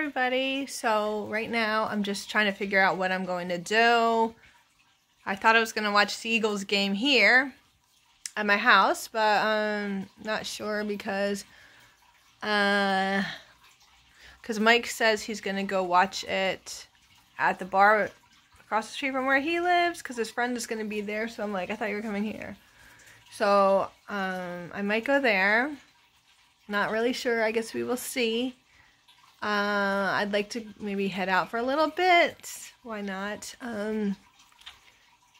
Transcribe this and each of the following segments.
everybody. So right now I'm just trying to figure out what I'm going to do. I thought I was going to watch the Eagles game here at my house, but I'm not sure because Mike says he's going to go watch it at the bar across the street from where he lives because his friend is going to be there. So I'm like, I thought you were coming here. So I might go there. Not really sure. I guess we will see. I'd like to maybe head out for a little bit. Why not?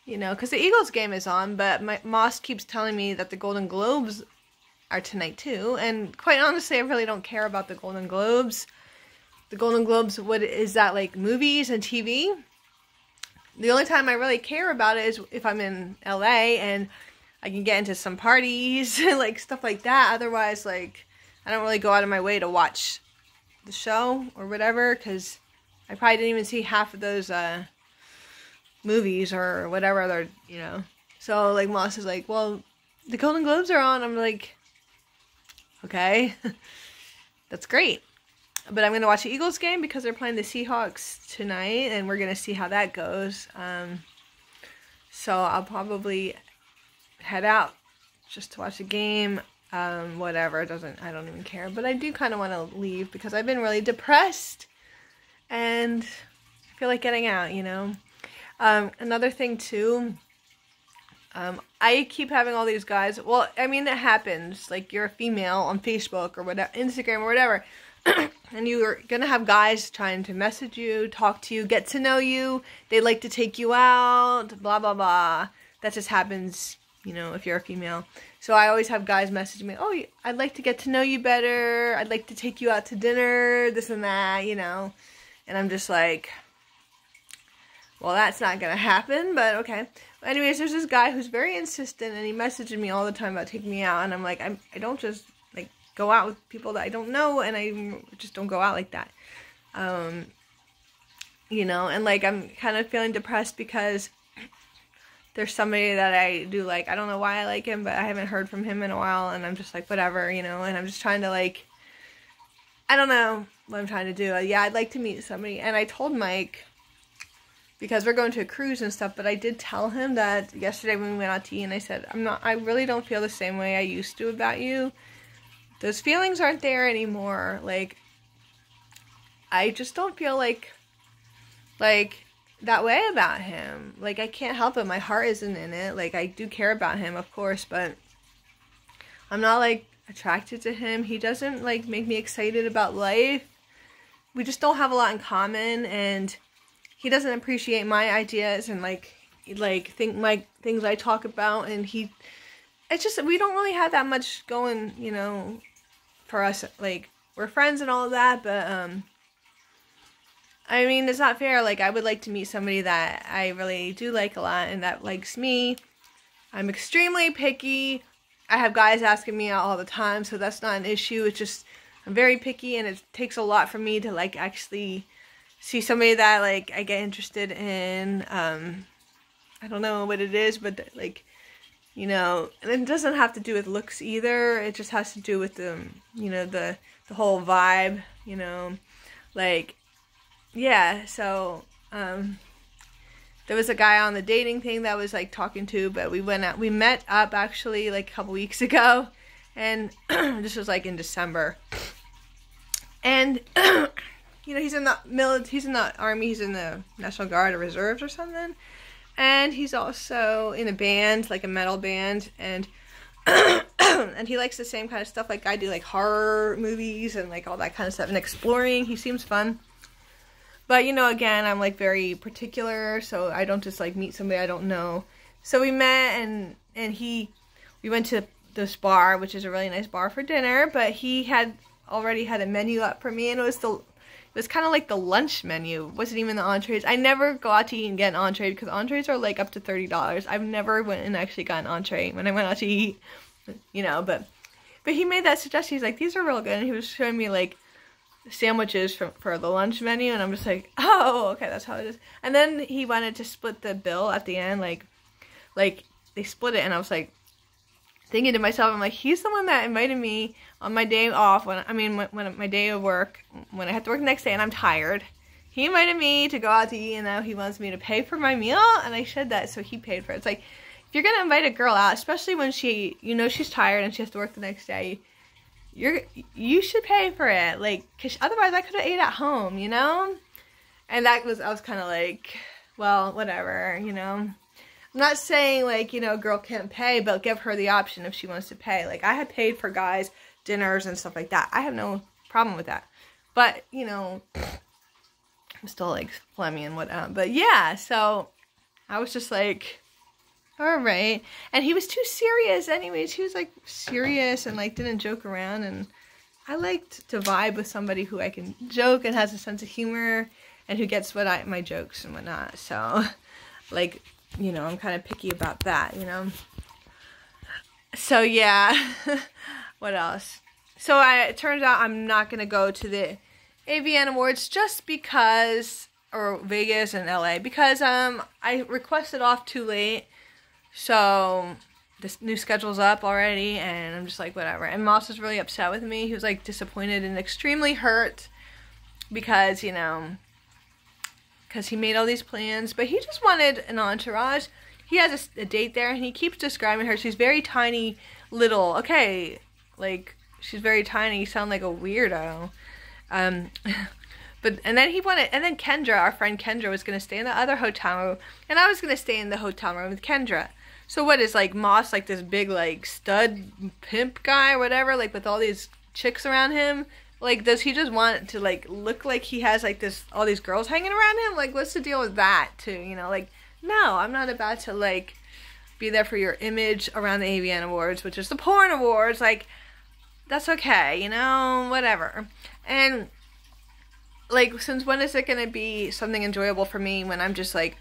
You know, because the Eagles game is on, but Moss keeps telling me that the Golden Globes are tonight too. And quite honestly, I really don't care about the Golden Globes. The Golden Globes, what is that, like movies and TV? The only time I really care about it is if I'm in LA and I can get into some parties, like stuff like that. Otherwise, like, I don't really go out of my way to watch the show or whatever, because I probably didn't even see half of those movies or whatever they're, you know. So like Moss is like, well, the Golden Globes are on. I'm like, okay, that's great. But I'm going to watch the Eagles game because they're playing the Seahawks tonight, and we're going to see how that goes. So I'll probably head out just to watch the game. Whatever, I don't even care. But I do kind of want to leave because I've been really depressed and I feel like getting out, you know. Another thing too, I keep having all these guys, well, I mean, it happens, like you're a female on Facebook or whatever, Instagram or whatever, and you're gonna have guys trying to message you, talk to you, get to know you, they like to take you out, blah, blah, blah. That just happens, you know, if you're a female. So I always have guys message me, oh, I'd like to get to know you better, I'd like to take you out to dinner, this and that, you know. And I'm just like, well, that's not gonna happen, but okay. Anyways, there's this guy who's very insistent, and he messages me all the time about taking me out, and I'm like, I don't just, like, go out with people that I don't know, and I just don't go out like that. You know, and, like, I'm kind of feeling depressed because there's somebody that I do like. I don't know why I like him, but I haven't heard from him in a while, and I'm just like, whatever, you know, and I'm just trying to, like, I don't know what I'm trying to do. Yeah, I'd like to meet somebody, and I told Mike, because we're going to a cruise and stuff, but I did tell him that yesterday when we went out to eat, and I said, I really don't feel the same way I used to about you. Those feelings aren't there anymore. Like, I just don't feel like that way about him. Like, I can't help it. My heart isn't in it. Like, I do care about him, of course, but I'm not, like, attracted to him. He doesn't, like, make me excited about life. We just don't have a lot in common, and he doesn't appreciate my ideas and, things I talk about, and it's just, we don't really have that much going, you know, for us. Like, we're friends and all of that, but, I mean, it's not fair. Like, I would like to meet somebody that I really do like a lot and that likes me. I'm extremely picky. I have guys asking me out all the time, so that's not an issue. It's just, I'm very picky, and it takes a lot for me to, like, actually see somebody that, like, I get interested in. I don't know what it is, but, like, you know, and it doesn't have to do with looks either. It just has to do with the, you know, the whole vibe, you know, like, yeah. So there was a guy on the dating thing that I was, like, talking to, but we met up actually, like, a couple weeks ago, and this was, like, in December, and you know, he's in the army, he's in the National Guard or Reserves or something, and he's also in a band, like a metal band, and and he likes the same kind of stuff like I do, like horror movies and, like, all that kind of stuff, and exploring. He seems fun. But, you know, again, I'm, like, very particular, so I don't just, like, meet somebody I don't know. So we met, and we went to this bar, which is a really nice bar, for dinner, but he had already had a menu up for me, and it was kind of like the lunch menu. It wasn't even the entrees. I never go out to eat and get an entree because entrees are, like, up to $30. I've never went and actually got an entree when I went out to eat, you know, but he made that suggestion. He's like, these are real good, and he was showing me, like, sandwiches for the lunch menu, and I'm just like, oh, okay, that's how it is. And then he wanted to split the bill at the end, like they split it, and I was like, thinking to myself, I'm like, he's the one that invited me on my day off, when my day of work, when I have to work the next day and I'm tired. He invited me to go out to eat, and now he wants me to pay for my meal, and I said that, so he paid for it. It's like, if you're gonna invite a girl out, especially when she, you know, she's tired and she has to work the next day, you should pay for it, like, cause otherwise I could have ate at home, you know. And I was kind of like, well, whatever, you know. I'm not saying, like, you know, a girl can't pay, but give her the option if she wants to pay. Like, I had paid for guys' dinners and stuff like that. I have no problem with that. But, you know, I'm still, like, phlegmy and whatnot. But, yeah, so I was just like, all right. And he was too serious anyways. He was, like, serious and, like, didn't joke around. And I liked to vibe with somebody who I can joke and has a sense of humor and who gets my jokes and whatnot. So, like, you know, I'm kind of picky about that, you know. So, yeah. What else? So, it turns out I'm not going to go to the AVN Awards just because, or Vegas and LA, because I requested off too late. So, this new schedule's up already, and I'm just like, whatever. And Moss was really upset with me. He was, like, disappointed and extremely hurt because, you know, because he made all these plans, but he just wanted an entourage. He has a date there, and he keeps describing her. She's very tiny, little. Okay, like, she's very tiny. You sound like a weirdo. But, and then Kendra, our friend Kendra, was going to stay in the other hotel room, and I was going to stay in the hotel room with Kendra. So what is, like, Moss, like, this big, like, stud pimp guy or whatever, like, with all these chicks around him? Like, does he just want to, like, look like he has, like, all these girls hanging around him? Like, what's the deal with that, too? You know, like, no, I'm not about to, like, be there for your image around the AVN Awards, which is the porn awards. Like, that's okay, you know, whatever. And, like, since when is it going to be something enjoyable for me when I'm just, like,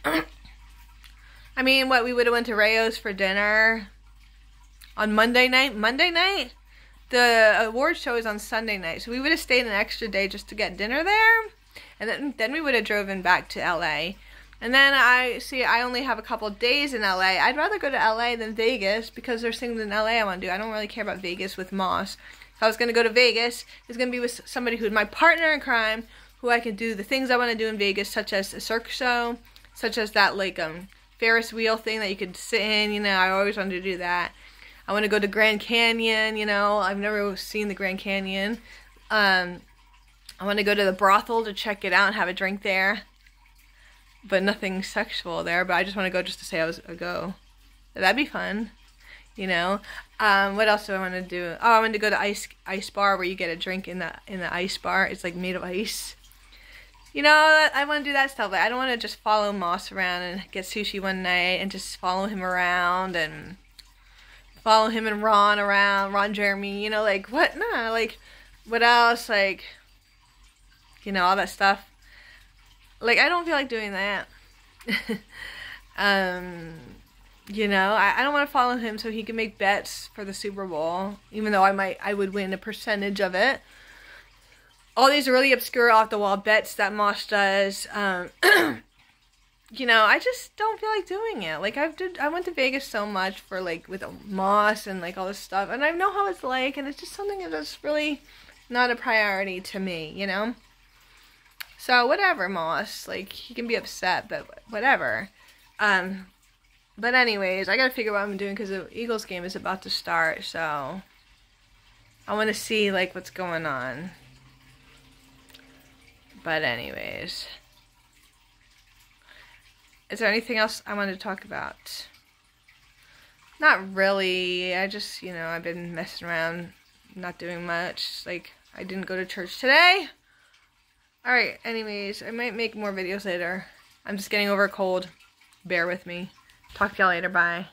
I mean, what, we would have went to Rayo's for dinner on Monday night? Monday night? The award show is on Sunday night, so we would have stayed an extra day just to get dinner there, and then we would have driven back to LA. And then I only have a couple days in LA. I'd rather go to LA than Vegas because there's things in LA I want to do. I don't really care about Vegas with Moss. If I was going to go to Vegas, it's going to be with somebody who's my partner in crime, who I can do the things I want to do in Vegas, such as a circus show, such as that, like, Ferris wheel thing that you could sit in. You know, I always wanted to do that. I want to go to Grand Canyon, you know. I've never seen the Grand Canyon. I want to go to the brothel to check it out and have a drink there. But nothing sexual there, but I just want to go just to say I go. That'd be fun, you know. What else do I want to do? Oh, I want to go to ice bar where you get a drink in the ice bar. It's, like, made of ice. You know, I want to do that stuff. Like, I don't want to just follow Moss around and get sushi one night and just follow him around and follow him and Ron around, Ron Jeremy, you know, like, what? Nah, like, what else? Like, you know, all that stuff. Like, I don't feel like doing that. You know, I don't want to follow him so he can make bets for the Super Bowl, even though I would win a percentage of it. All these really obscure off-the-wall bets that Moss does, you know, I just don't feel like doing it. Like, I went to Vegas so much for, like, with Moss and, like, all this stuff, and I know how it's like, and it's just something that's really not a priority to me, you know? So, whatever, Moss. Like, he can be upset, but whatever. But anyways, I gotta figure out what I'm doing, because the Eagles game is about to start, so I want to see, like, what's going on. But anyways, is there anything else I wanted to talk about? Not really. I just, you know, I've been messing around, not doing much. Like, I didn't go to church today. Alright, anyways, I might make more videos later. I'm just getting over a cold. Bear with me. Talk to y'all later. Bye.